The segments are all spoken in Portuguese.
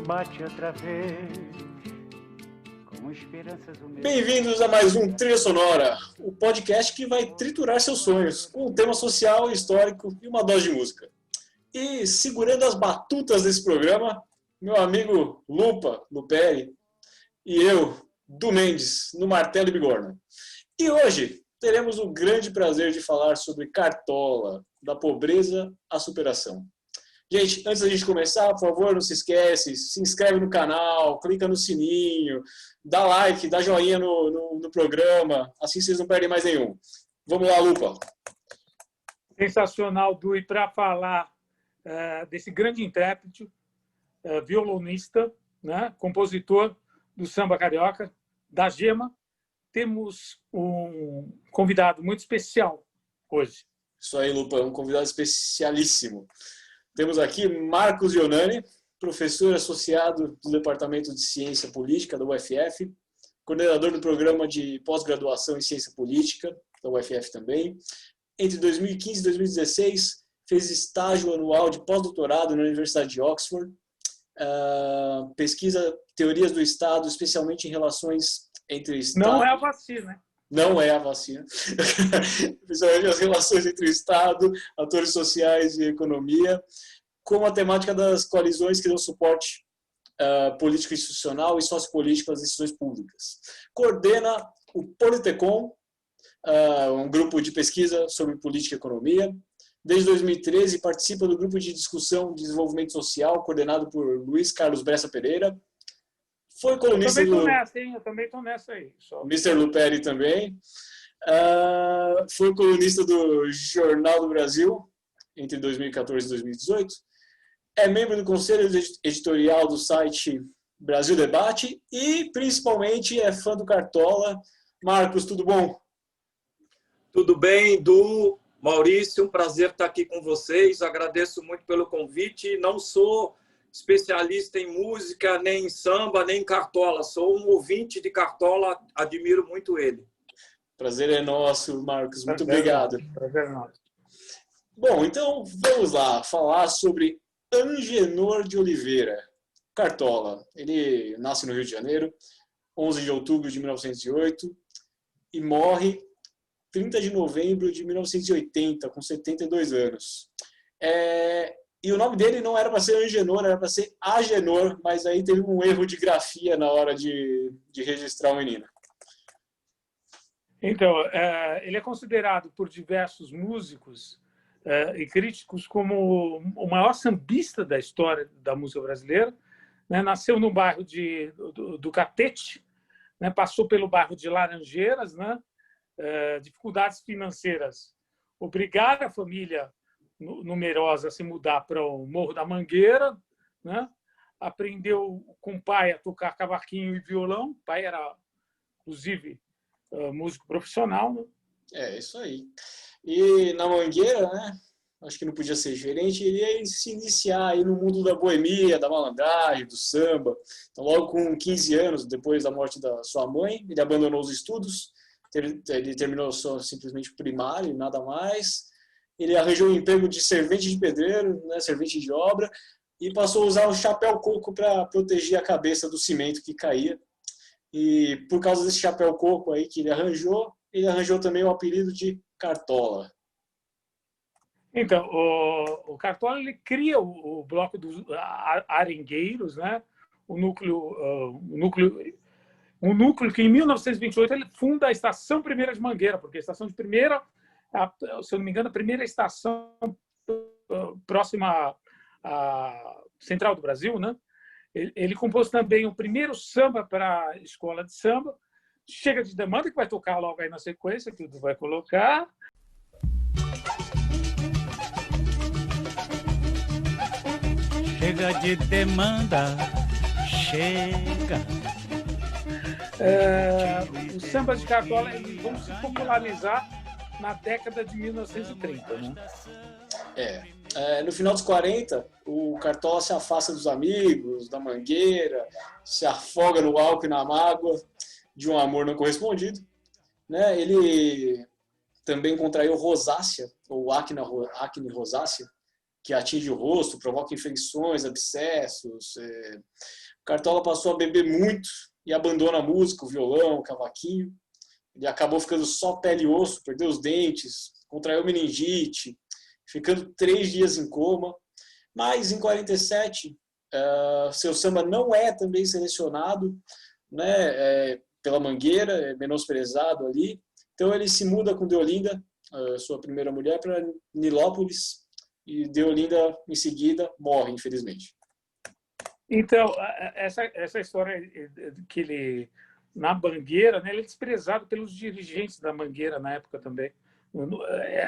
bate outra vez, com esperanças humildes. Bem-vindos a mais um Trilha Sonora, o podcast que vai triturar seus sonhos, com um tema social, histórico e uma dose de música. E segurando as batutas desse programa, meu amigo Luperi, e eu, Du Mendes, no Martelo e Bigorna. E hoje teremos o grande prazer de falar sobre Cartola, da pobreza à superação. Gente, antes da gente começar, por favor, não se esquece, se inscreve no canal, clica no sininho, dá like, dá joinha no programa, assim vocês não perdem mais nenhum. Vamos lá, Lupa. Sensacional, Du, e para falar desse grande intérprete, violonista, né, compositor do samba carioca, da Gema, temos um convidado muito especial hoje. Isso aí, Lupa, um convidado especialíssimo. Temos aqui Marcos Ionani, professor associado do Departamento de Ciência Política da UFF, coordenador do programa de pós-graduação em Ciência Política da UFF também. Entre 2015 e 2016, fez estágio anual de pós-doutorado na Universidade de Oxford, pesquisa teorias do Estado, especialmente em relações entre Estado... Não é a vacina. Não é a vacina. Principalmente as relações entre o Estado, atores sociais e economia, como a temática das coalizões que dão suporte político institucional e sociopolítico às decisões públicas. Coordena o Politecom, um grupo de pesquisa sobre política e economia. Desde 2013 participa do grupo de discussão de desenvolvimento social, coordenado por Luiz Carlos Bressa Pereira. Foi colunista Eu também estou nessa aí. Mr. Luperi também. Foi colunista do Jornal do Brasil entre 2014 e 2018. É membro do conselho editorial do site Brasil Debate e, principalmente, é fã do Cartola. Marcos, tudo bom? Tudo bem, Du, Maurício, um prazer estar aqui com vocês. Agradeço muito pelo convite. Não sou especialista em música, nem em samba, nem em Cartola. Sou um ouvinte de Cartola, admiro muito ele. Prazer é nosso, Marcos. Muito obrigado. Prazer é nosso. Bom, então vamos lá falar sobre Angenor de Oliveira, Cartola. Ele nasce no Rio de Janeiro, 11 de outubro de 1908 e morre 30 de novembro de 1980, com 72 anos. E o nome dele não era para ser Angenor, era para ser Agenor, mas aí teve um erro de grafia na hora de registrar o menino. Então, ele é considerado por diversos músicos e críticos como o maior sambista da história da música brasileira. Né? Nasceu no bairro do Catete, né? Passou pelo bairro de Laranjeiras, né? Dificuldades financeiras obrigaram a família numerosa a se mudar para o Morro da Mangueira, né? Aprendeu com o pai a tocar cavaquinho e violão. O pai era, inclusive, músico profissional. Né? É, isso aí. E na Mangueira, né? Acho que não podia ser gerente, ele ia se iniciar aí no mundo da boemia, da malandragem, do samba. Então, logo com 15 anos, depois da morte da sua mãe, ele abandonou os estudos, ele terminou só simplesmente primário e nada mais. Ele arranjou um emprego de servente de pedreiro, né, servente de obra, e passou a usar o chapéu coco para proteger a cabeça do cimento que caía. E por causa desse chapéu coco aí que ele arranjou também o apelido de Cartola. Então, o Cartola ele cria o bloco dos arengueiros, né? Um núcleo que em 1928 ele funda a Estação Primeira de Mangueira, porque a Estação de Primeira, se eu não me engano, a primeira estação próxima à Central do Brasil, né? Ele compôs também o primeiro samba para a escola de samba, Chega de Demanda, que vai tocar logo aí na sequência, que tu vai colocar. Chega de demanda, chega. Os sambas de Cartola vão se popularizar na década de 1930. Né? No final dos 40, o Cartola se afasta dos amigos, da Mangueira, se afoga no álcool e na mágoa de um amor não correspondido. Né? Ele também contraiu rosácea, ou acne rosácea, que atinge o rosto, provoca infecções, abscessos. O Cartola passou a beber muito e abandona a música, o violão, o cavaquinho. Ele acabou ficando só pele e osso, perdeu os dentes, contraiu meningite, ficando 3 dias em coma. Mas em 47, seu samba não é também selecionado, né, pela Mangueira, é menosprezado ali. Então ele se muda com Deolinda, sua primeira mulher, para Nilópolis, e Deolinda em seguida morre, infelizmente. Então, essa história que ele, na Mangueira, né, ele é desprezado pelos dirigentes da Mangueira na época também.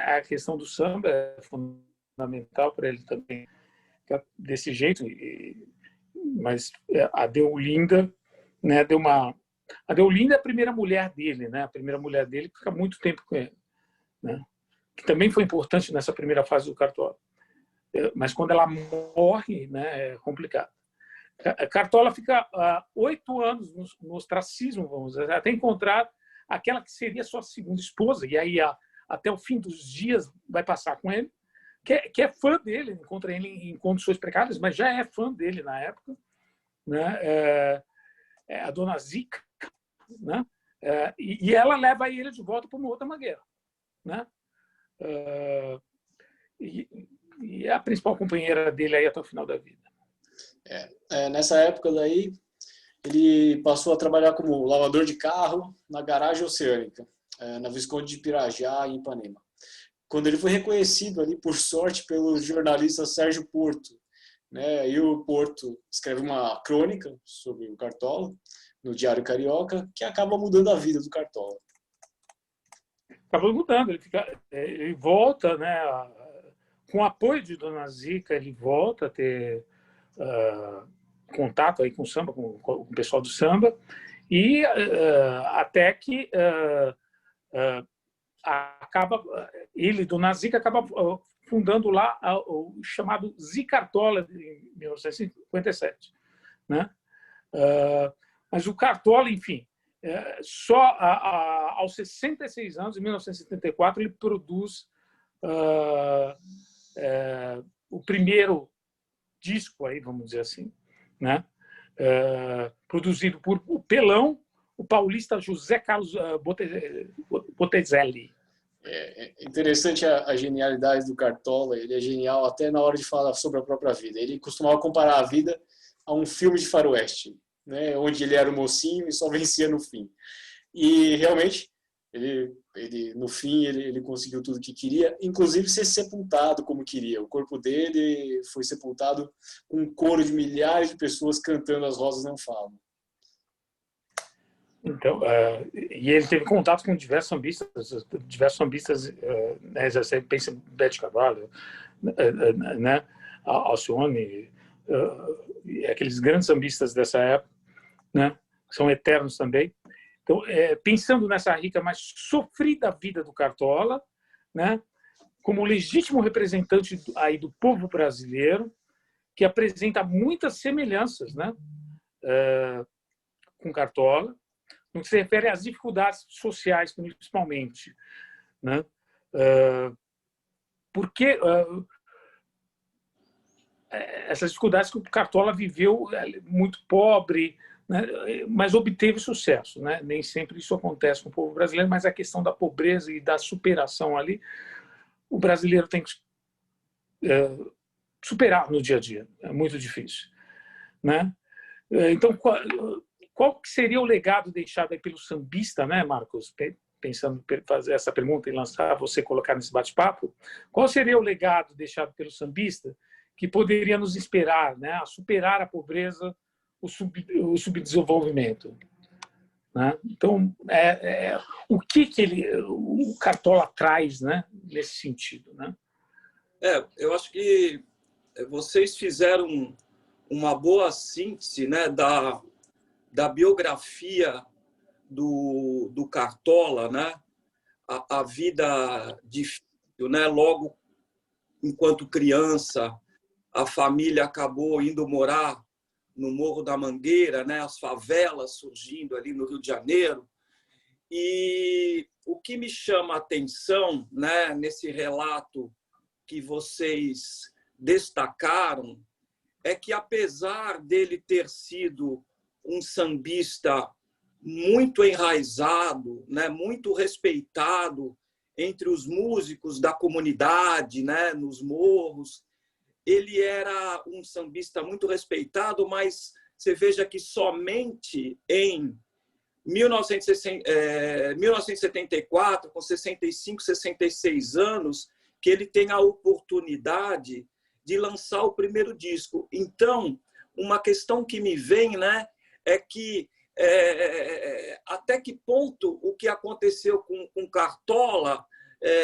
A questão do samba é fundamental para ele também, desse jeito. Mas a Deolinda, né, a Deolinda é a primeira mulher dele, né? A primeira mulher dele que fica muito tempo com ele, né? Que também foi importante nessa primeira fase do Cartola. Mas quando ela morre, né, é complicado. Cartola fica 8 anos no ostracismo, vamos dizer, até encontrar aquela que seria sua segunda esposa, e aí até o fim dos dias vai passar com ele, que é fã dele, encontra ele em condições precárias, mas já é fã dele na época, né? A dona Zica, né? E ela leva ele de volta para uma outra Mangueira, né? E é a principal companheira dele aí até o final da vida. Nessa época daí, ele passou a trabalhar como lavador de carro na garagem oceânica, na Visconde de Pirajá, em Ipanema. Quando ele foi reconhecido ali, por sorte, pelo jornalista Sérgio Porto, né? Aí o Porto escreve uma crônica sobre o Cartola no Diário Carioca, que acaba mudando a vida do Cartola. Acaba mudando, ele volta, né? Com o apoio de Dona Zica, ele volta a ter contato aí com o samba, com o pessoal do samba, e até que ele, Dona Zica, acaba fundando lá o chamado Zicartola em 1957, né? Mas o Cartola, enfim, só aos 66 anos, em 1974, ele produz o primeiro disco, aí, vamos dizer assim, né? Produzido por o Pelão, o paulista José Carlos Botezelli. É interessante a genialidade do Cartola. Ele é genial até na hora de falar sobre a própria vida. Ele costumava comparar a vida a um filme de faroeste, né, onde ele era o mocinho e só vencia no fim. E realmente, ele no fim, ele conseguiu tudo o que queria, inclusive ser sepultado como queria. O corpo dele foi sepultado com um coro de milhares de pessoas cantando As Rosas Não Falam. Então, e ele teve contato com diversos sambistas, né, você pensa em Bete Carvalho, né, Alcione, aqueles grandes sambistas dessa época, né, são eternos também. Então, pensando nessa rica, mas sofrida vida do Cartola, né, como legítimo representante aí do povo brasileiro, que apresenta muitas semelhanças, né, com Cartola, no que se refere às dificuldades sociais, principalmente, né? Porque essas dificuldades que o Cartola viveu, muito pobre, né? Mas obteve sucesso, né? Nem sempre isso acontece com o povo brasileiro, mas a questão da pobreza e da superação ali, o brasileiro tem que superar no dia a dia. É muito difícil, né? Então, qual que seria o legado deixado aí pelo sambista, né, Marcos? Pensando em fazer essa pergunta e lançar, você colocar nesse bate-papo, qual seria o legado deixado pelo sambista que poderia nos inspirar, né, a superar a pobreza, o subdesenvolvimento? Né? Então, o que o Cartola traz, né, nesse sentido? Né? Eu acho que vocês fizeram uma boa síntese, né, da biografia do Cartola, né? A vida difícil, né? Logo enquanto criança, a família acabou indo morar no Morro da Mangueira, né? As favelas surgindo ali no Rio de Janeiro. E o que me chama a atenção, né, nesse relato que vocês destacaram é que, apesar dele ter sido um sambista muito enraizado, né, muito respeitado entre os músicos da comunidade, né, nos morros, ele era um sambista muito respeitado, mas você veja que somente em 1974, com 65, 66 anos, que ele tem a oportunidade de lançar o primeiro disco. Então, uma questão que me vem, né, é que até que ponto o que aconteceu com Cartola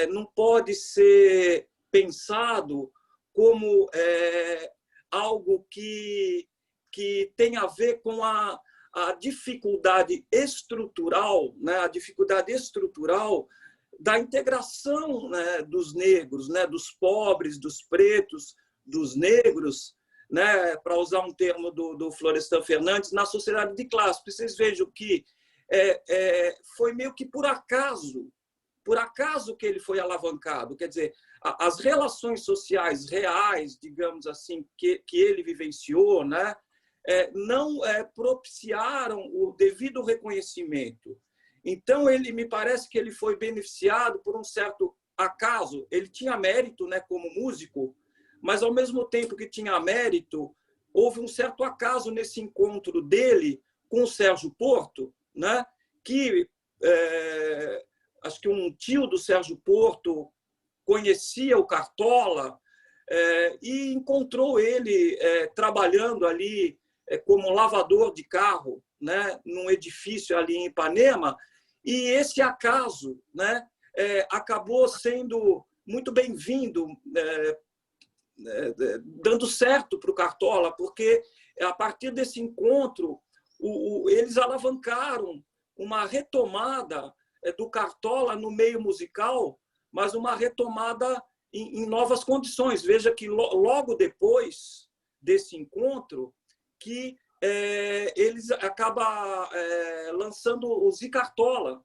não pode ser pensado como algo que tem a ver com a dificuldade estrutural, né, a dificuldade estrutural da integração, né, dos negros, né, dos pobres, dos pretos, dos negros, né, para usar um termo do Florestan Fernandes, na sociedade de classe. Vocês vejam que foi meio que por acaso que ele foi alavancado. Quer dizer, as relações sociais reais, digamos assim, que ele vivenciou, né, não propiciaram o devido reconhecimento. Então, me parece que ele foi beneficiado por um certo acaso. Ele tinha mérito, né, como músico, mas, ao mesmo tempo que tinha mérito, houve um certo acaso nesse encontro dele com o Sérgio Porto, né, que acho que um tio do Sérgio Porto conhecia o Cartola e encontrou ele trabalhando ali como lavador de carro, né, num edifício ali em Ipanema, e esse acaso, né, acabou sendo muito bem-vindo, dando certo para o Cartola, porque a partir desse encontro eles alavancaram uma retomada do Cartola no meio musical, mas uma retomada em novas condições. Veja que logo depois desse encontro que eles acabam lançando o Zicartola.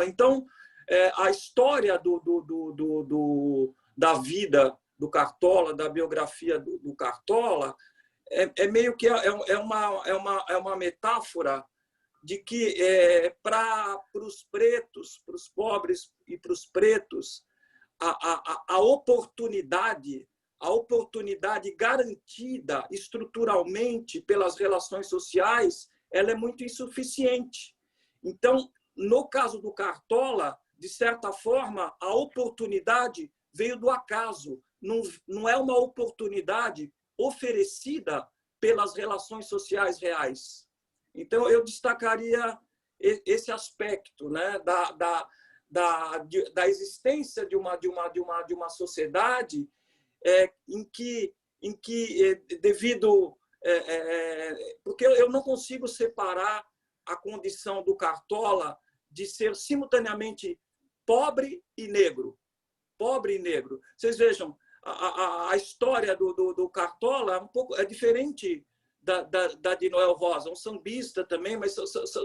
Então, a história da vida do Cartola, da biografia do Cartola, meio que uma metáfora de que para os pretos, para os pobres e para os pretos, a oportunidade garantida estruturalmente pelas relações sociais, ela é muito insuficiente. Então, no caso do Cartola, de certa forma, a oportunidade veio do acaso, não é uma oportunidade oferecida pelas relações sociais reais. Então, eu destacaria esse aspecto, né, da existência de uma sociedade em que devido... porque eu não consigo separar a condição do Cartola de ser simultaneamente pobre e negro. Pobre e negro. Vocês vejam, a história do Cartola é diferente da de Noel Rosa, um sambista também, mas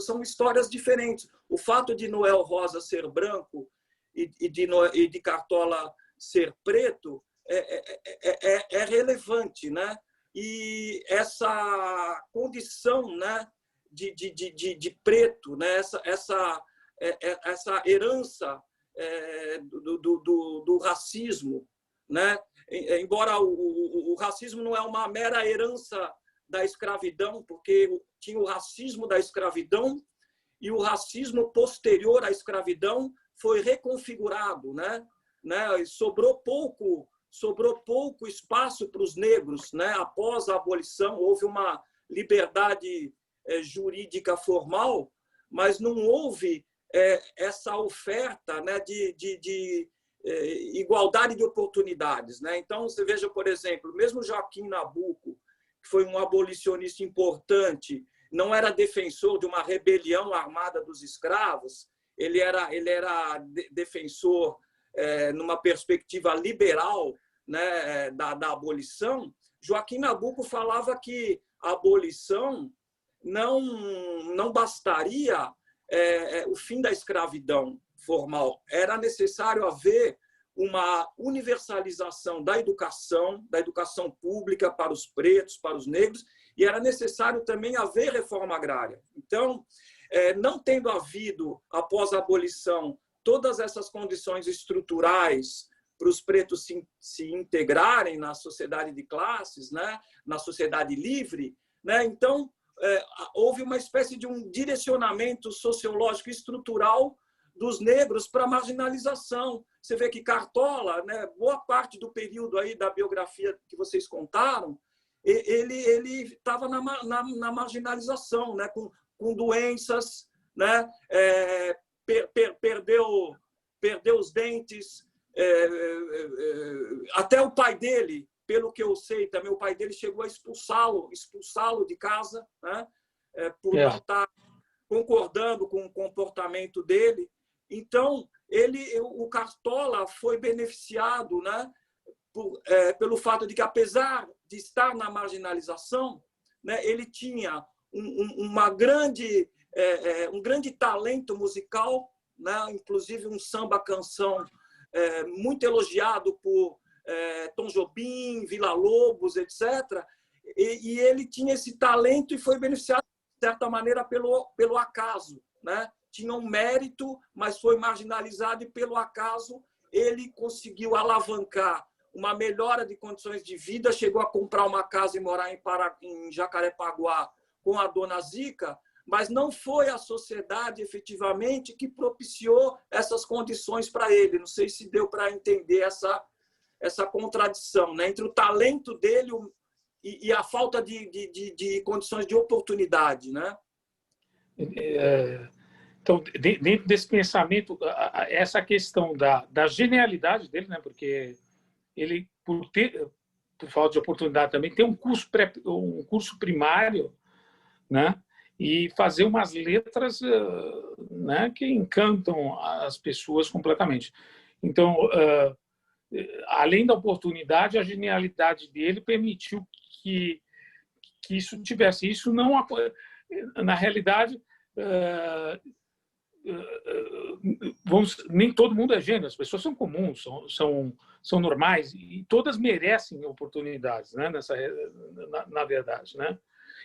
são histórias diferentes. O fato de Noel Rosa ser branco e de Cartola ser preto é relevante, né? E essa condição, né, de preto, né, essa herança do racismo, né? Embora o racismo não é uma mera herança da escravidão, porque tinha o racismo da escravidão e o racismo posterior à escravidão foi reconfigurado, né? Sobrou pouco espaço para os negros, né? Após a abolição houve uma liberdade jurídica formal, mas não houve essa oferta, né, de igualdade de oportunidades, né? Então, você veja, por exemplo, mesmo Joaquim Nabuco, que foi um abolicionista importante, não era defensor de uma rebelião armada dos escravos, ele era defensor numa perspectiva liberal, né, da abolição. Joaquim Nabuco falava que a abolição não bastaria o fim da escravidão formal. Era necessário haver uma universalização da educação pública para os pretos, para os negros, e era necessário também haver reforma agrária. Então, não tendo havido, após a abolição, todas essas condições estruturais para os pretos se integrarem na sociedade de classes, né, na sociedade livre, né, então, houve uma espécie de um direcionamento sociológico estrutural dos negros para a marginalização. Você vê que Cartola, né, boa parte do período aí da biografia que vocês contaram, ele estava na marginalização, né, com doenças, né, perdeu os dentes. Até o pai dele, pelo que eu sei, também o pai dele chegou a expulsá-lo de casa, né, por não estar concordando com o comportamento dele. Então, o Cartola foi beneficiado, né, pelo fato de que, apesar de estar na marginalização, né, ele tinha um grande talento musical, né, inclusive um samba-canção muito elogiado por Tom Jobim, Villa-Lobos, etc. E ele tinha esse talento e foi beneficiado, de certa maneira, pelo acaso, né? Tinha um mérito, mas foi marginalizado, e pelo acaso ele conseguiu alavancar uma melhora de condições de vida, chegou a comprar uma casa e morar em Jacarepaguá com a dona Zica, mas não foi a sociedade efetivamente que propiciou essas condições para ele. Não sei se deu para entender essa contradição, né, entre o talento dele e a falta de condições de oportunidade, né? Então, dentro desse pensamento, essa questão da genialidade dele, né? Porque ele, por falta de oportunidade também, tem um curso primário, né? E fazer umas letras, né, que encantam as pessoas completamente. Então, além da oportunidade, a genialidade dele permitiu que isso tivesse. Isso não, na realidade, nem todo mundo é gênio, as pessoas são comuns, são normais, e todas merecem oportunidades, né, na verdade, né?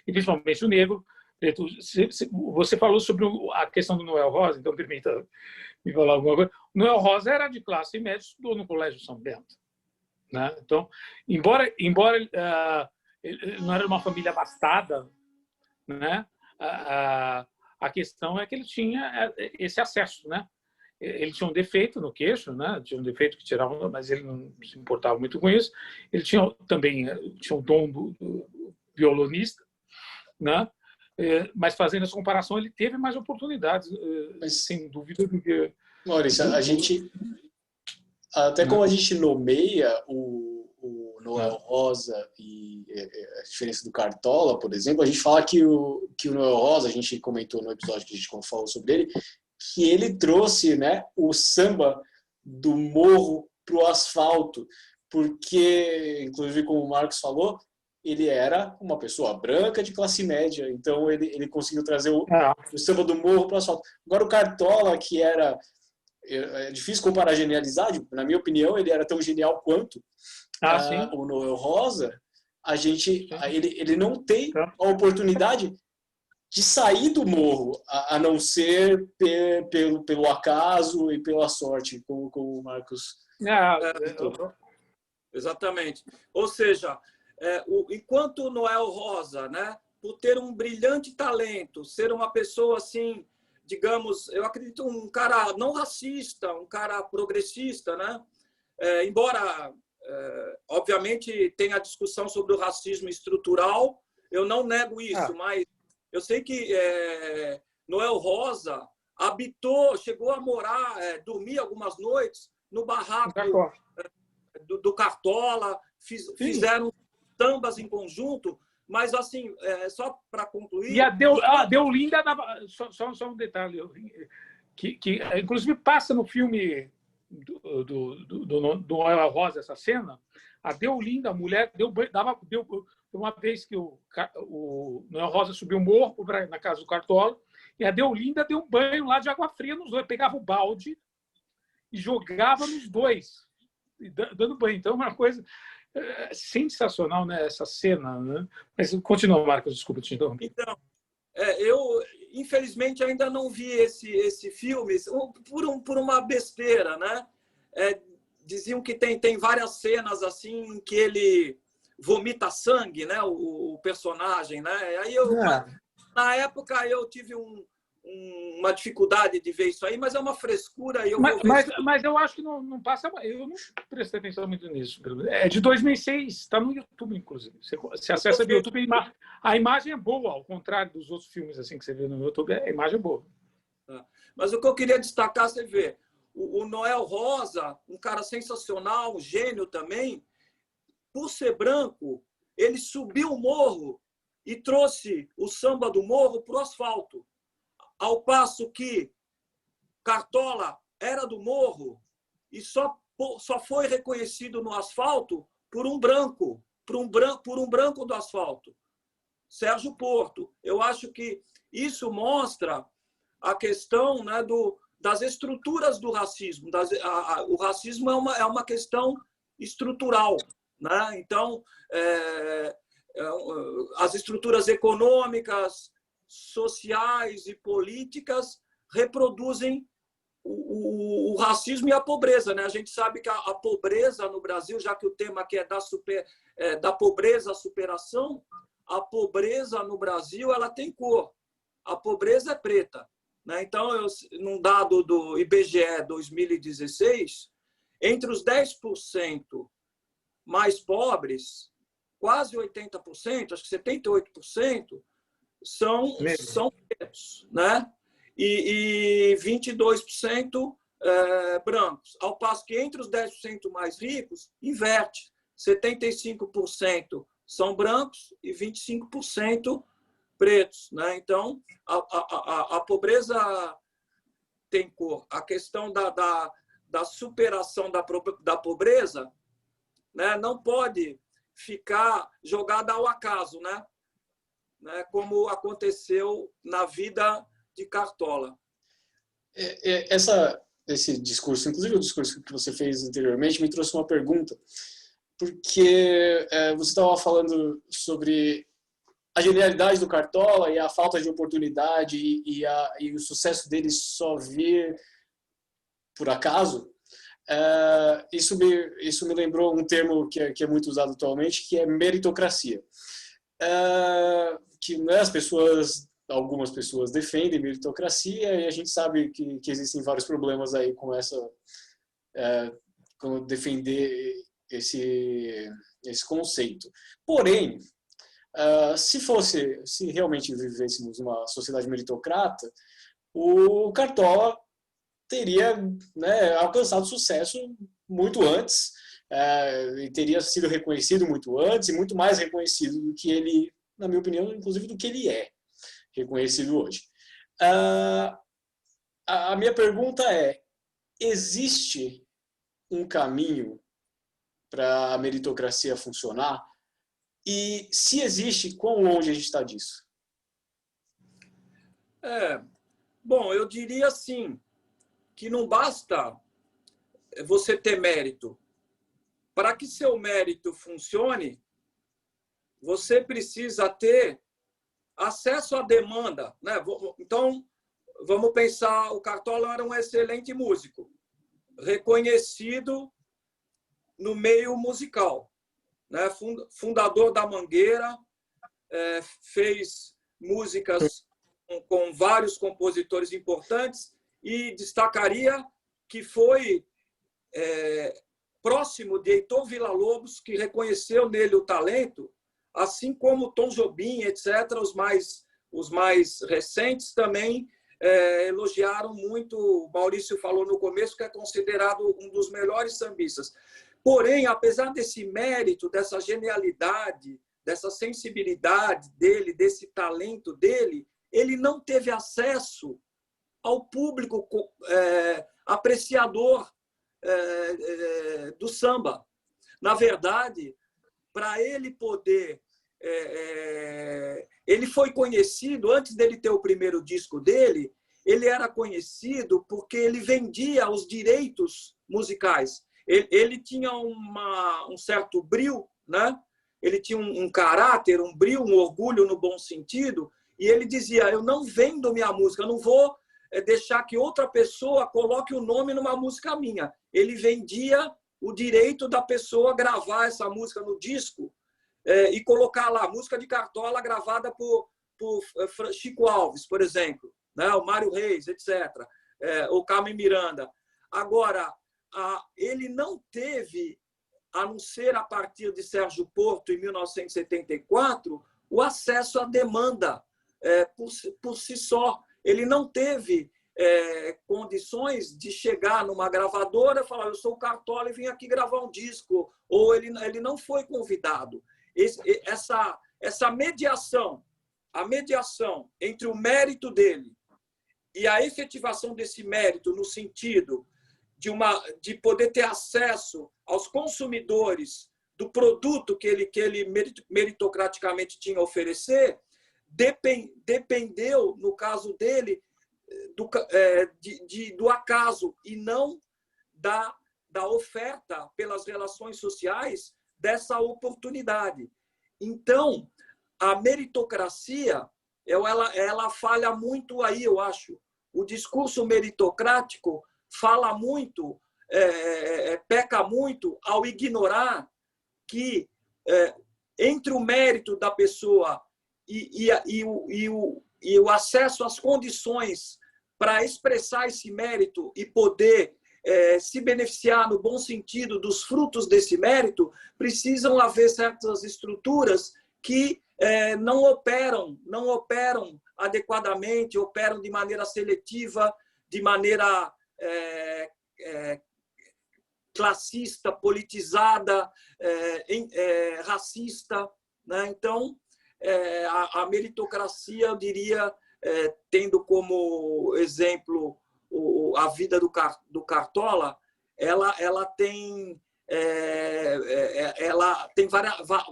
E principalmente o negro. Você falou sobre a questão do Noel Rosa, então permita me falar alguma coisa. O Noel Rosa era de classe média, estudou no Colégio São Bento, né? Então, embora ele não era uma família abastada, né? A questão é que ele tinha esse acesso, né? Ele tinha um defeito no queixo, né? Tinha um defeito que tirava, mas ele não se importava muito com isso. Ele também tinha o dom do violonista, né? Mas fazendo essa comparação, ele teve mais oportunidades, sem dúvida, do que... Maurício, até como a gente nomeia o Noel Rosa e a diferença do Cartola, por exemplo, a gente fala que o Noel Rosa, a gente comentou no episódio que a gente falou sobre ele, que ele trouxe, né, o samba do morro para o asfalto, porque, inclusive, como o Marcos falou, ele era uma pessoa branca de classe média, então ele conseguiu trazer o samba do morro para o asfalto. Agora o Cartola, que era... É difícil comparar a genialidade, na minha opinião, ele era tão genial quanto o Noel Rosa. Ele não tem a oportunidade de sair do morro, a não ser pelo acaso e pela sorte, como o Marcos... Exatamente. Ou seja... enquanto o Noel Rosa, né, por ter um brilhante talento, ser uma pessoa assim, digamos, eu acredito um cara não racista, um cara progressista, né? Embora, obviamente, tenha a discussão sobre o racismo estrutural, eu não nego isso, mas eu sei que Noel Rosa chegou a morar, dormir algumas noites no barraco do Cartola, fizeram sambas em conjunto, mas assim, só para concluir... E a Deolinda, só um detalhe, que inclusive passa no filme do Noel Rosa, essa cena, a Deolinda, a mulher, deu uma vez que o Noel Rosa subiu o morro na casa do Cartola, e a Deolinda deu um banho lá de água fria nos dois, pegava o balde e jogava nos dois. dando banho. Então, é uma coisa sensacional, né? Essa cena, né? Mas continua, Marcos, desculpa te interromper. Então, eu, infelizmente, ainda não vi esse filme por uma besteira, né? Diziam que tem várias cenas assim em que ele vomita sangue, né? O personagem, né? Aí na época eu tive uma dificuldade de ver isso aí, mas é uma frescura. Mas eu acho que não passa. Eu não prestei atenção muito nisso. É de 2006, está no YouTube, inclusive. Você acessa no YouTube, a imagem é boa, ao contrário dos outros filmes assim que você vê no YouTube, a imagem é boa. Mas o que eu queria destacar, você vê, o Noel Rosa, um cara sensacional, um gênio também, por ser branco, ele subiu o morro e trouxe o samba do morro para o asfalto. Ao passo que Cartola era do morro e só foi reconhecido no asfalto por um branco do asfalto, Sérgio Porto. Eu acho que isso mostra a questão, né, das estruturas do racismo. O racismo é uma questão estrutural, né? Então, as estruturas econômicas, sociais e políticas reproduzem o racismo e a pobreza, né? A gente sabe que a pobreza no Brasil, já que o tema aqui é da pobreza à superação, a pobreza no Brasil ela tem cor. A pobreza é preta, né? Então, num dado do IBGE 2016, entre os 10% mais pobres, quase 80%, acho que 78%, são pretos, né? E 22% brancos. Ao passo que entre os 10% mais ricos, inverte. 75% são brancos e 25% pretos, né? Então, a pobreza tem cor. A questão da superação da pobreza, né, não pode ficar jogada ao acaso, né? Como aconteceu na vida de Cartola. Esse discurso, inclusive o discurso que você fez anteriormente, me trouxe uma pergunta, porque você estava falando sobre a genialidade do Cartola e a falta de oportunidade e o sucesso dele só vir por acaso. Isso me lembrou um termo que é muito usado atualmente, que é meritocracia. Que, né, algumas pessoas defendem meritocracia e a gente sabe que existem vários problemas aí com defender esse conceito. Porém, se realmente vivêssemos numa sociedade meritocrata, o Cartola teria, né, alcançado sucesso muito antes, e teria sido reconhecido muito antes e muito mais reconhecido do que ele, na minha opinião, inclusive do que ele é reconhecido hoje. A minha pergunta é: existe um caminho para a meritocracia funcionar? E se existe, quão longe a gente está disso? Bom, eu diria assim, que não basta você ter mérito. Para que seu mérito funcione, você precisa ter acesso à demanda, né? Então, vamos pensar, o Cartola era um excelente músico, reconhecido no meio musical, né? Fundador da Mangueira, fez músicas com vários compositores importantes e destacaria que foi próximo de Heitor Villa-Lobos, que reconheceu nele o talento, assim como Tom Jobim, etc., os mais recentes também elogiaram muito. O Maurício falou no começo que é considerado um dos melhores sambistas. Porém, apesar desse mérito, dessa genialidade, dessa sensibilidade dele, desse talento dele, ele não teve acesso ao público apreciador do samba. Na verdade, para ele poder... ele foi conhecido, antes dele ter o primeiro disco dele, ele era conhecido porque ele vendia os direitos musicais. ele tinha um certo brio, né? Ele tinha um caráter, um brio, um orgulho no bom sentido, e ele dizia: eu não vendo minha música, eu não vou deixar que outra pessoa coloque o nome numa música minha. Ele vendia o direito da pessoa gravar essa música no disco e colocar lá, música de Cartola gravada por Chico Alves, por exemplo, né? O Mário Reis, etc., o Carmen Miranda. Agora, ele não teve, a não ser a partir de Sérgio Porto, em 1974, o acesso à demanda por si só. Ele não teve condições de chegar numa gravadora e falar: eu sou o Cartola e vim aqui gravar um disco. Ou ele não foi convidado. Essa mediação, a mediação entre o mérito dele e a efetivação desse mérito no sentido de poder ter acesso aos consumidores do produto que ele meritocraticamente tinha a oferecer, dependeu, no caso dele, do acaso e não da oferta pelas relações sociais dessa oportunidade. Então, a meritocracia, ela falha muito aí, eu acho. O discurso meritocrático fala muito, peca muito ao ignorar que entre o mérito da pessoa e o acesso às condições para expressar esse mérito e poder se beneficiar no bom sentido dos frutos desse mérito, precisam haver certas estruturas que não operam adequadamente, operam de maneira seletiva, de maneira classista, politizada, racista, né? Então, a meritocracia, eu diria, tendo como exemplo a vida do Cartola, ela tem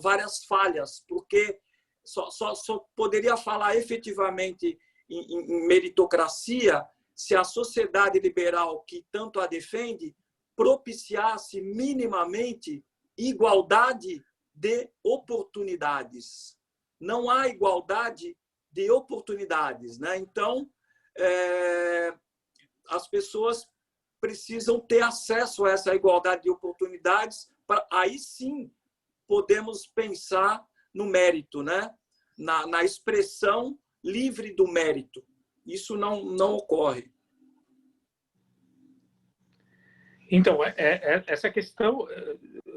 várias falhas, porque só poderia falar efetivamente em meritocracia se a sociedade liberal que tanto a defende propiciasse minimamente igualdade de oportunidades. Não há igualdade de oportunidades, né? Então, as pessoas precisam ter acesso a essa igualdade de oportunidades, aí sim podemos pensar no mérito, né? Na expressão livre do mérito. Isso não ocorre. Então, essa questão...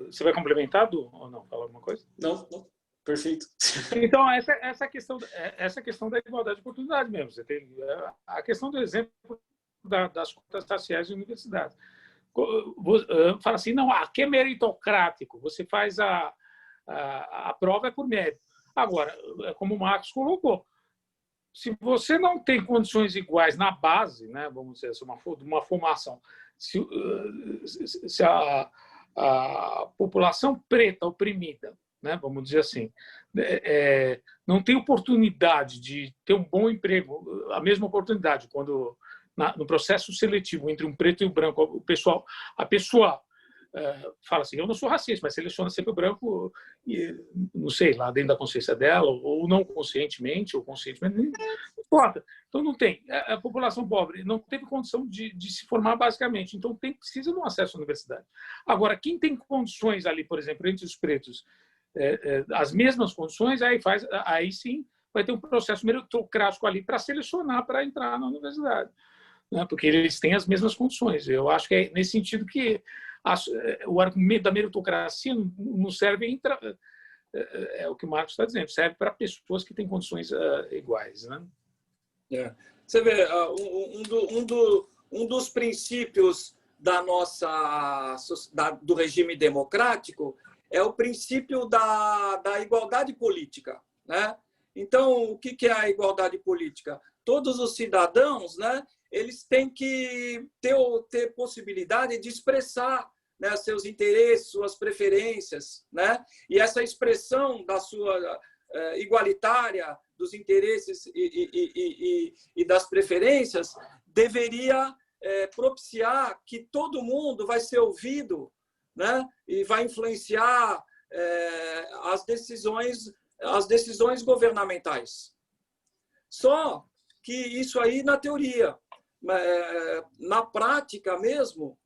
Você vai complementar, Du, ou não? Fala alguma coisa? Não. Perfeito. Então, essa questão da igualdade de oportunidade mesmo. Você tem a questão do exemplo das cotas raciais de universidades. Fala assim, não, aqui é meritocrático, você faz a prova por mérito. Agora, como o Marcos colocou, se você não tem condições iguais na base, né, vamos dizer assim, uma formação, se a população preta oprimida, né, vamos dizer assim, não tem oportunidade de ter um bom emprego, a mesma oportunidade quando no processo seletivo entre um preto e o branco, a pessoa fala assim, eu não sou racista, mas seleciona sempre o branco, não sei, lá dentro da consciência dela, ou não conscientemente, ou conscientemente, não importa. Então, não tem. A população pobre não teve condição de se formar, basicamente. Então, precisa de um acesso à universidade. Agora, quem tem condições ali, por exemplo, entre os pretos, as mesmas condições, aí sim vai ter um processo meritocrático ali para selecionar para entrar na universidade, né? Porque eles têm as mesmas condições. Eu acho que é nesse sentido que o argumento da meritocracia não serve, é o que o Marcos está dizendo, serve para pessoas que têm condições iguais, né? Você vê, um dos princípios do regime democrático é o princípio da igualdade política, né? Então, o que é a igualdade política? Todos os cidadãos, né, eles têm que ter possibilidade de expressar, né, seus interesses, suas preferências, né? E essa expressão da sua igualitária dos interesses e das preferências deveria propiciar que todo mundo vai ser ouvido né? E vai influenciar as decisões governamentais. Só que isso aí na teoria. Na prática mesmo,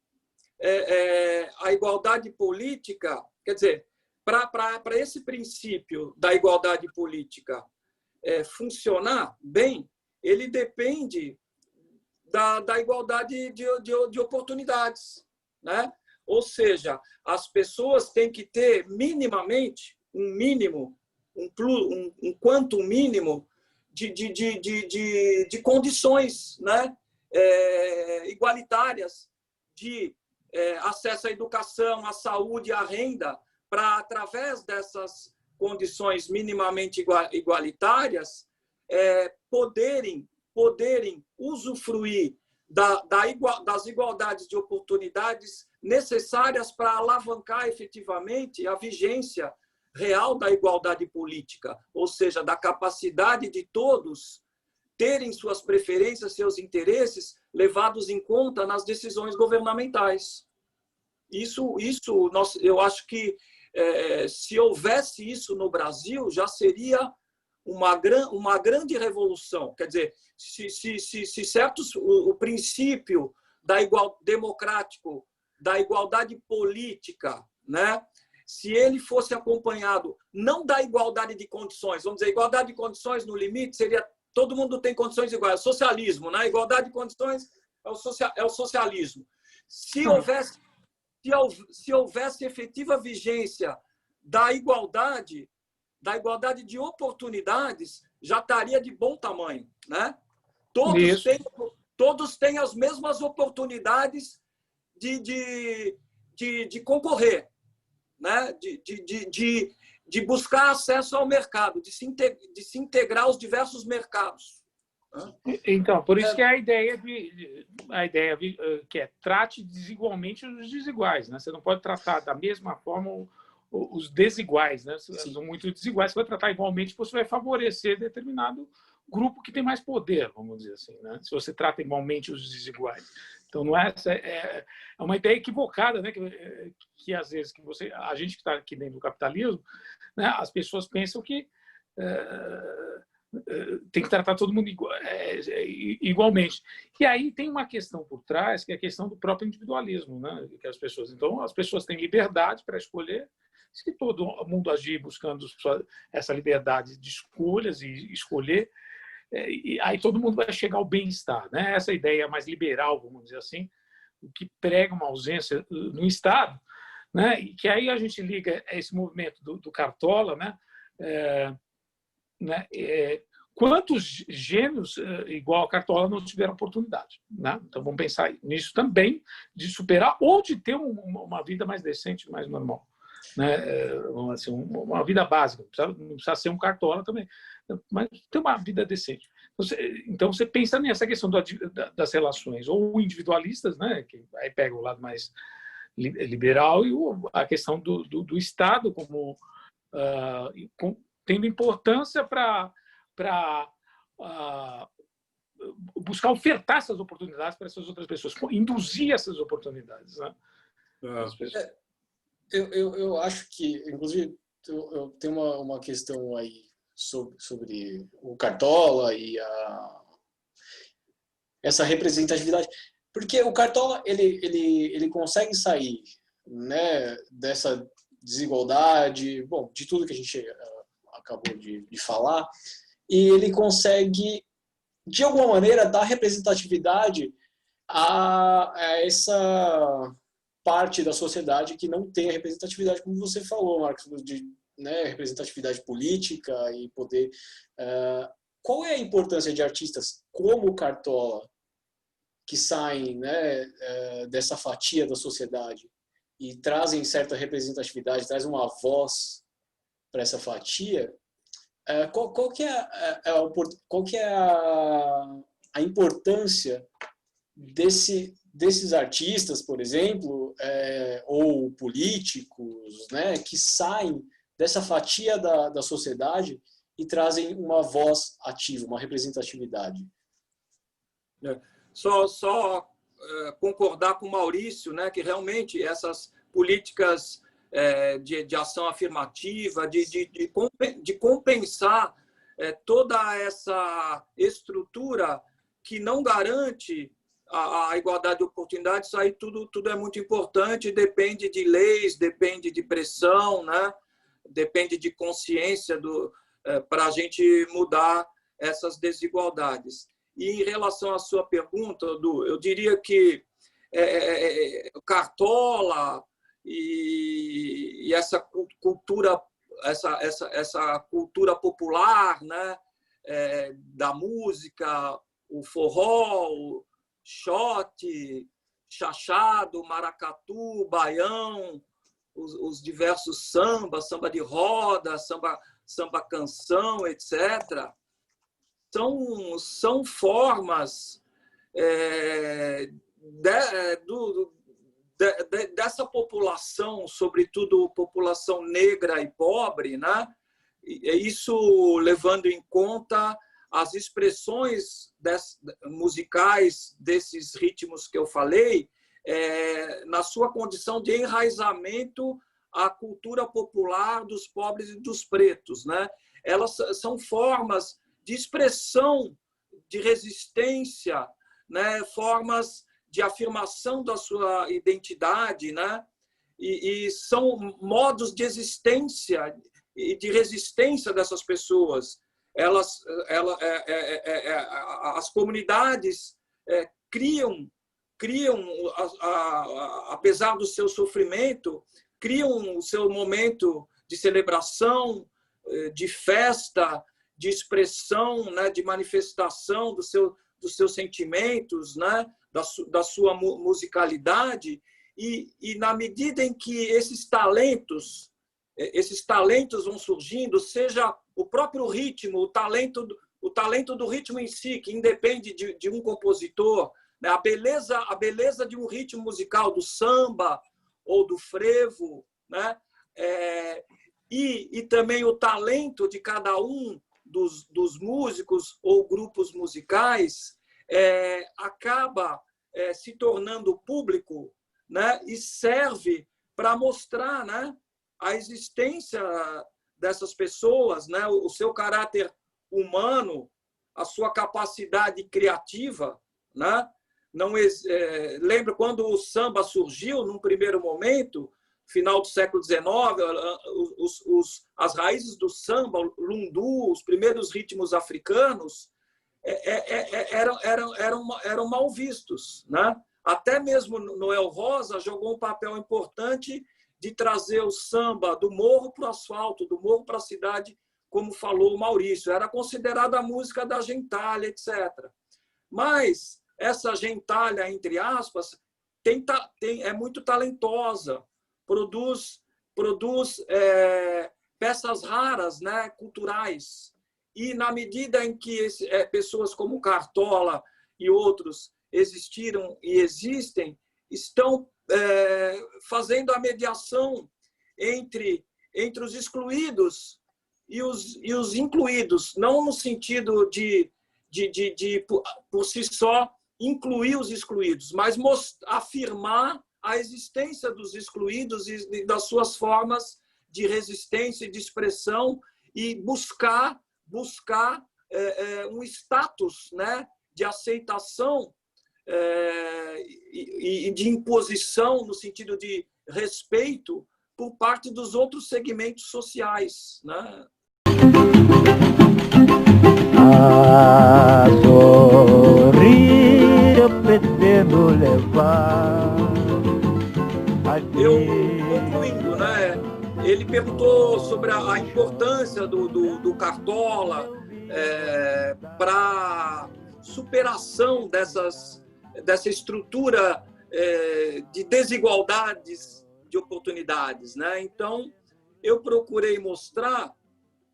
a igualdade política, quer dizer, para esse princípio da igualdade política funcionar bem, ele depende da igualdade de oportunidades, né? Ou seja, as pessoas têm que ter minimamente um quanto mínimo de condições, né? Igualitárias de acesso à educação, à saúde, à renda, para, através dessas condições minimamente igualitárias, poderem usufruir das igualdades de oportunidades necessárias para alavancar efetivamente a vigência real da igualdade política, ou seja, da capacidade de todos terem suas preferências, seus interesses levados em conta nas decisões governamentais. Eu acho que se houvesse isso no Brasil, já seria uma grande revolução. Quer dizer, se certos o princípio democrático da igualdade política, né? Se ele fosse acompanhado não da igualdade de condições, vamos dizer, igualdade de condições no limite seria todo mundo tem condições iguais, socialismo, né? Igualdade de condições é o socialismo. Se houvesse efetiva vigência da igualdade de oportunidades, já estaria de bom tamanho, né? Todos têm as mesmas oportunidades de concorrer, né? De buscar acesso ao mercado, de se integrar aos diversos mercados. Então, por isso que é a ideia que trate desigualmente os desiguais, né? Você não pode tratar da mesma forma os desiguais, né? Se são muito desiguais, você vai tratar igualmente, você vai favorecer determinado grupo que tem mais poder, vamos dizer assim, né? Se você trata igualmente os desiguais. Então, não é uma ideia equivocada, né? Que às vezes a gente que está aqui dentro do capitalismo, né? As pessoas pensam que tem que tratar todo mundo igualmente. E aí tem uma questão por trás, que é a questão do próprio individualismo, né? Que as pessoas têm liberdade para escolher. Se todo mundo agir buscando essa liberdade de escolhas e escolher, e aí todo mundo vai chegar ao bem-estar, né? Essa ideia mais liberal, vamos dizer assim, que prega uma ausência no Estado, né? E que aí a gente liga a esse movimento do Cartola, né? Quantos gênios igual a Cartola não tiveram oportunidade, né? Então vamos pensar nisso também, de superar ou de ter uma vida mais decente, mais normal, né? Assim, uma vida básica, não precisa ser um Cartola também, mas ter uma vida decente. Então você pensa nessa questão das relações, ou individualistas, né? Que aí pega o lado mais liberal, e a questão do Estado como tendo importância para buscar ofertar essas oportunidades para essas outras pessoas, induzir essas oportunidades, né? Eu acho que, inclusive, eu tenho uma questão aí sobre o Cartola e essa representatividade, porque o Cartola ele consegue sair, né, dessa desigualdade, bom, de tudo que a gente acabou de falar, e ele consegue, de alguma maneira, dar representatividade a essa parte da sociedade que não tem a representatividade, como você falou, Marcos, de, né, representatividade política e poder. Qual é a importância de artistas como o Cartola, que saem, né, dessa fatia da sociedade e trazem certa representatividade, trazem uma voz para essa fatia? Qual que é a importância desses artistas, por exemplo, ou políticos, né, que saem dessa fatia da sociedade e trazem uma voz ativa, uma representatividade? Só concordar com o Maurício, né, que realmente essas políticas de ação afirmativa, de compensar toda essa estrutura que não garante a igualdade de oportunidades. Isso aí tudo é muito importante, depende de leis, depende de pressão, né? Depende de consciência para a gente mudar essas desigualdades. E em relação à sua pergunta, Edu, eu diria que Cartola e essa cultura popular, né, da música, o forró, o xote, chachado, maracatu, baião, os diversos sambas, samba de roda, samba canção, etc., são formas dessa população, sobretudo população negra e pobre, né? Isso levando em conta as expressões musicais desses ritmos que eu falei, na sua condição de enraizamento à cultura popular dos pobres e dos pretos, né? Elas são formas de expressão, de resistência, né? Formas de afirmação da sua identidade, né? E são modos de existência e de resistência dessas pessoas. As comunidades criam, apesar do seu sofrimento, criam o seu momento de celebração, de festa, de expressão, né, de manifestação dos seus sentimentos, né, da sua musicalidade, e na medida em que esses talentos vão surgindo, seja o próprio ritmo, o talento do ritmo em si, que independe de um compositor, né, a beleza de um ritmo musical, do samba ou do frevo, né, e também o talento de cada um dos músicos ou grupos musicais acaba se tornando público, né, e serve para mostrar, né, a existência dessas pessoas, né, o seu caráter humano, a sua capacidade criativa, né? Lembro quando o samba surgiu, num primeiro momento, final do século XIX, as raízes do samba, o lundu, os primeiros ritmos africanos, eram mal vistos, né? Até mesmo Noel Rosa jogou um papel importante de trazer o samba do morro para o asfalto, do morro para a cidade, como falou o Maurício. Era considerada a música da gentalha, etc. Mas essa gentalha, entre aspas, é muito talentosa, produz peças raras, né, culturais. E na medida em que pessoas como Cartola e outros existiram e existem, estão fazendo a mediação entre os excluídos e os incluídos, não no sentido de por si só incluir os excluídos, mas afirmar a existência dos excluídos e das suas formas de resistência e de expressão, e buscar um status, né, de aceitação e de imposição, no sentido de respeito, por parte dos outros segmentos sociais, né? A sorrir eu pretendo levar. Eu, concluindo, né? Ele perguntou sobre a importância do Cartola para superação dessa estrutura de desigualdades de oportunidades, né? Então, eu procurei mostrar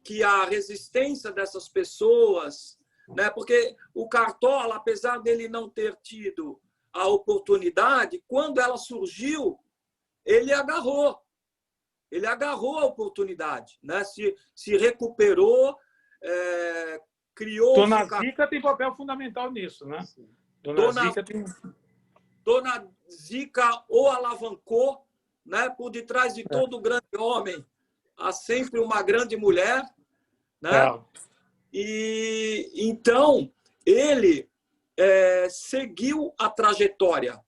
que a resistência dessas pessoas, né? Porque o Cartola, apesar dele não ter tido a oportunidade, quando ela surgiu, ele agarrou a oportunidade, né? Se recuperou, criou... Dona Zica tem papel fundamental nisso, né? Dona Zica o alavancou, né? Por detrás de todo grande homem há sempre uma grande mulher, né? E então ele seguiu a trajetória.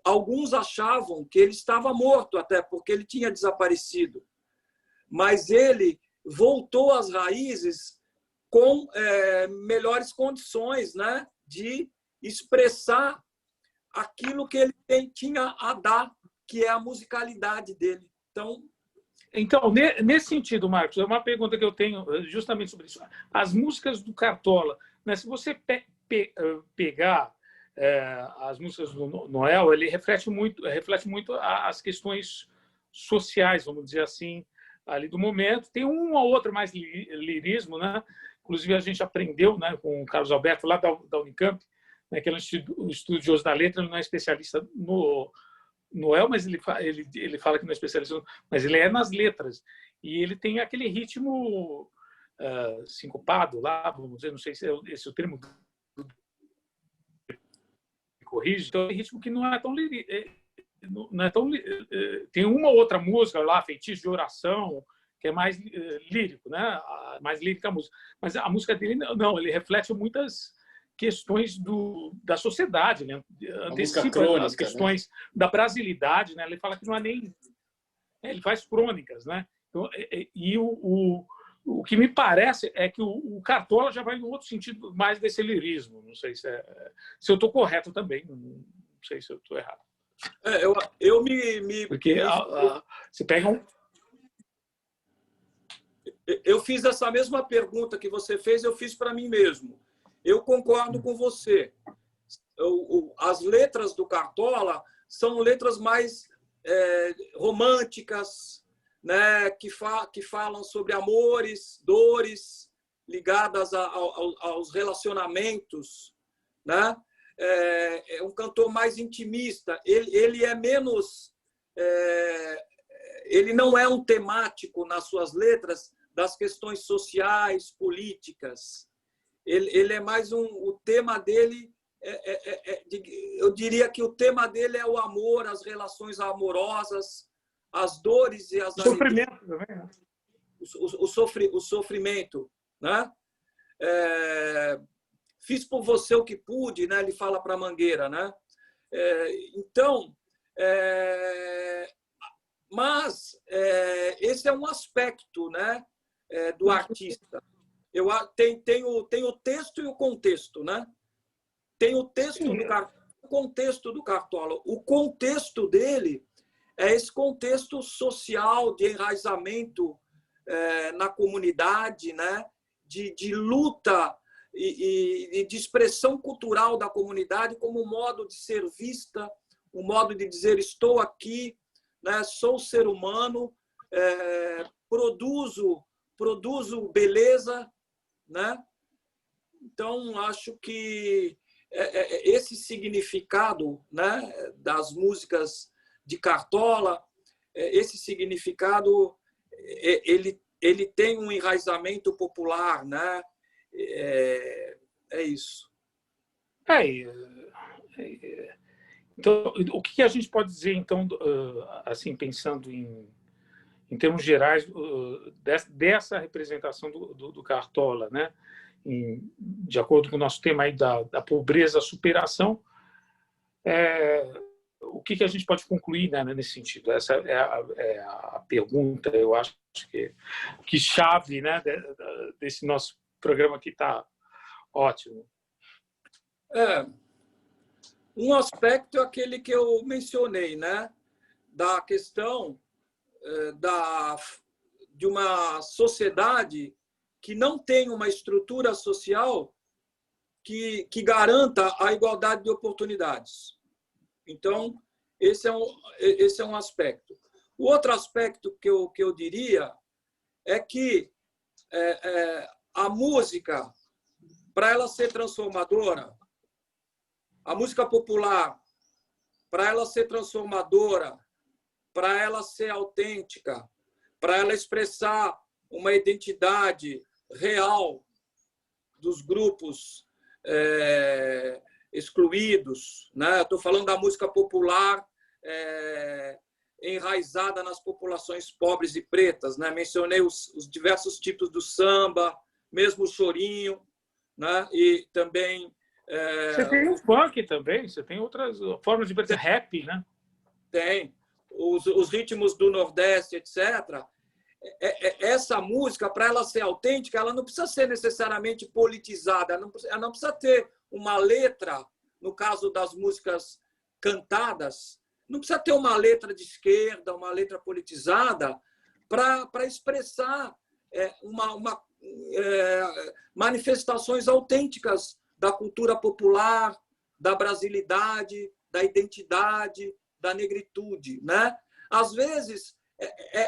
Alguns achavam que ele estava morto até porque ele tinha desaparecido, mas ele voltou às raízes com melhores condições, né, de expressar aquilo que ele tinha a dar, que é a musicalidade dele. Então, nesse sentido, Marcos, é uma pergunta que eu tenho justamente sobre isso. As músicas do Cartola, né, se você pegar as músicas do Noel, ele reflete muito as questões sociais, vamos dizer assim, ali do momento. Tem uma ou outra mais lirismo, né? Inclusive a gente aprendeu, né, com o Carlos Alberto lá da Unicamp, né, que é um estudioso da letra, ele não é especialista no Noel, mas ele fala que não é especialista, mas ele é nas letras. E ele tem aquele ritmo sincopado lá, vamos dizer, não sei se esse é o termo que corrige, então é um ritmo que não é tão tem uma ou outra música lá, Feitiço de Oração, que é mais lírico, né? Mais lírica a música. Mas a música dele, não, ele reflete muitas questões da sociedade, né? Antecipa crônica, as questões, né, da brasilidade, né? Ele fala que não é nem... ele faz crônicas, né? Então, e o que me parece é que o Cartola já vai em outro sentido, mais desse lirismo. Não sei se eu estou correto também, não sei se eu estou errado. Porque você pega Eu fiz essa mesma pergunta que você fez, eu fiz para mim mesmo. Eu concordo com você. As letras do Cartola são letras mais românticas, né? Que falam sobre amores, dores ligadas aos relacionamentos, né? É um cantor mais intimista. Ele é menos... ele não é um temático nas suas letras das questões sociais, políticas. Ele é mais o tema dele, eu diria que o tema dele é o amor, as relações amorosas, as dores e as sofrimento também, né? O sofrimento, né? Fiz por você o que pude, né? Ele fala para a Mangueira, né? Então, mas esse é um aspecto, né, do artista. Tem o texto e o contexto, né? Tem o texto do Cartola, o contexto do Cartola. O contexto dele é esse contexto social de enraizamento na comunidade, né? De luta e de expressão cultural da comunidade como um modo de ser vista, um modo de dizer estou aqui, né? Sou ser humano, produzo beleza, né? Então acho que esse significado, né, das músicas de Cartola, esse significado ele tem um enraizamento popular, né? É isso. Então, o que a gente pode dizer, então, assim, pensando em termos gerais, dessa representação do Cartola, né? De acordo com o nosso tema aí da pobreza, superação, o que a gente pode concluir, né, nesse sentido? Essa é a pergunta, eu acho que chave, né, desse nosso programa que está ótimo. Um aspecto é aquele que eu mencionei, né, da questão de uma sociedade que não tem uma estrutura social que garanta a igualdade de oportunidades. Então, esse é um aspecto. O outro aspecto que eu diria é que a música, para ela ser transformadora, a música popular, para ela ser transformadora, para ela ser autêntica, para ela expressar uma identidade real dos grupos excluídos, né? Estou falando da música popular enraizada nas populações pobres e pretas, né? Mencionei os diversos tipos do samba, mesmo o chorinho, né? E também... Você tem o funk também, você tem outras formas de perder rap, né? Tem. Os ritmos do Nordeste, etc. Essa música, para ela ser autêntica, ela não precisa ser necessariamente politizada, ela não precisa ter uma letra, no caso das músicas cantadas, não precisa ter uma letra de esquerda, uma letra politizada, para expressar manifestações autênticas da cultura popular, da brasilidade, da identidade, da negritude, né? Às vezes,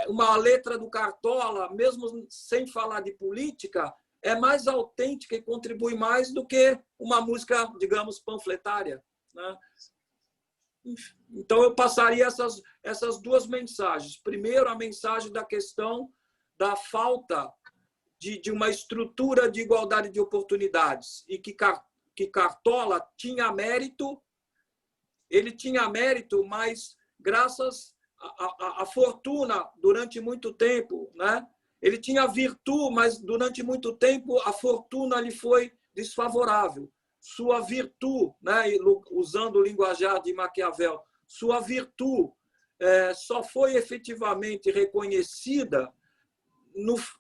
uma letra do Cartola, mesmo sem falar de política, é mais autêntica e contribui mais do que uma música, digamos, panfletária, né? Então, eu passaria essas duas mensagens. Primeiro, a mensagem da questão da falta de uma estrutura de igualdade de oportunidades e que Cartola tinha mérito, ele tinha mérito, mas graças à fortuna durante muito tempo, né? Ele tinha virtude, mas durante muito tempo a fortuna lhe foi desfavorável. Sua virtude, né? Usando o linguajar de Maquiavel, sua virtude só foi efetivamente reconhecida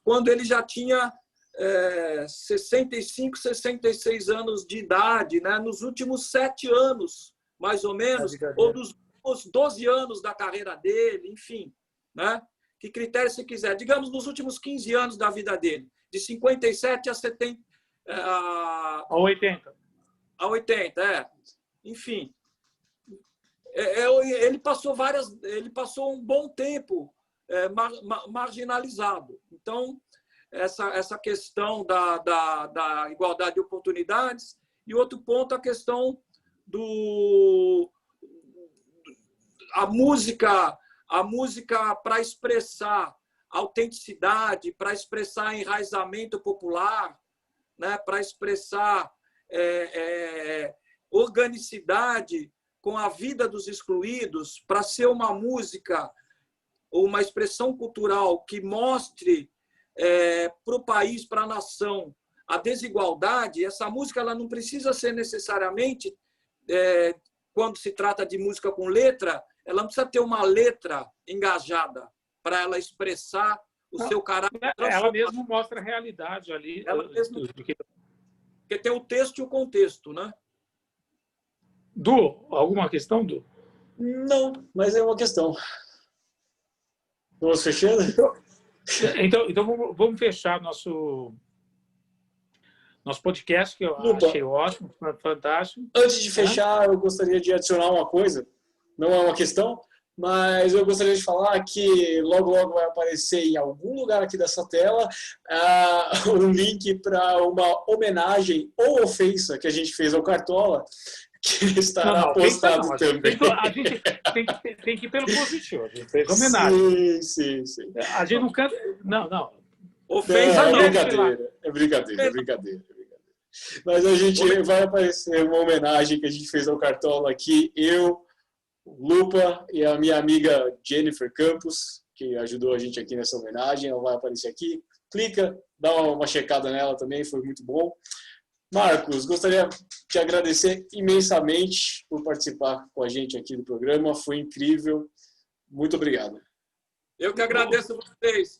quando ele já tinha 65, 66 anos de idade, né? Nos últimos 7 anos, mais ou menos, ou nos últimos 12 anos da carreira dele, enfim, né? Que critério você quiser. Digamos, nos últimos 15 anos da vida dele, de 57 a 70... A 80. A 80, enfim. Ele passou um bom tempo marginalizado. Então, essa questão da igualdade de oportunidades. E outro ponto, a questão a música para expressar autenticidade, para expressar enraizamento popular, né? Para expressar organicidade com a vida dos excluídos, para ser uma música ou uma expressão cultural que mostre para o país, para a nação, a desigualdade. Essa música ela não precisa ser necessariamente, quando se trata de música com letra, ela não precisa ter uma letra engajada para ela expressar o seu caráter. Ela mesmo mostra a realidade ali. Ela mesmo, porque tem o texto e o contexto, né? Du, alguma questão, Du? Não, mas é uma questão. Vamos fechando? Então vamos fechar nosso podcast, que eu achei ótimo, fantástico. Antes de fechar, eu gostaria de adicionar uma coisa. Não é uma questão, mas eu gostaria de falar que logo vai aparecer em algum lugar aqui dessa tela um link para uma homenagem ou ofensa que a gente fez ao Cartola, que estará postado também. A gente tem que ir pelo positivo. A gente fez homenagem. Sim. A gente não canta... Não. Ofensa não. É brincadeira. Mas a gente vai aparecer uma homenagem que a gente fez ao Cartola aqui. Eu, Lupa e a minha amiga Jennifer Campos, que ajudou a gente aqui nessa homenagem. Ela vai aparecer aqui. Clica, dá uma checada nela também, foi muito bom. Marcos, gostaria de te agradecer imensamente por participar com a gente aqui do programa. Foi incrível. Muito obrigado. Eu que agradeço a vocês.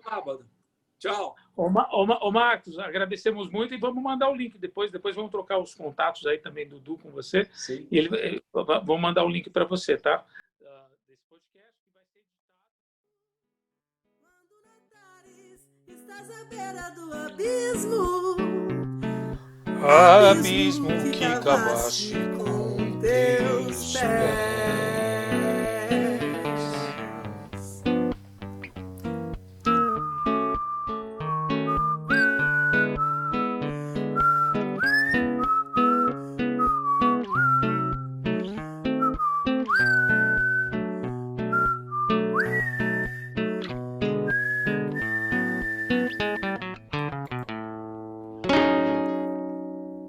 Sábado. Tchau. Marcos, agradecemos muito e vamos mandar o link depois. Depois vamos trocar os contatos aí também do Du com você. Sim. E vamos mandar o link para você, tá? Desse podcast que vai ser editado. Quando notares, estás à beira do abismo. Abismo que cavaste com teus pés.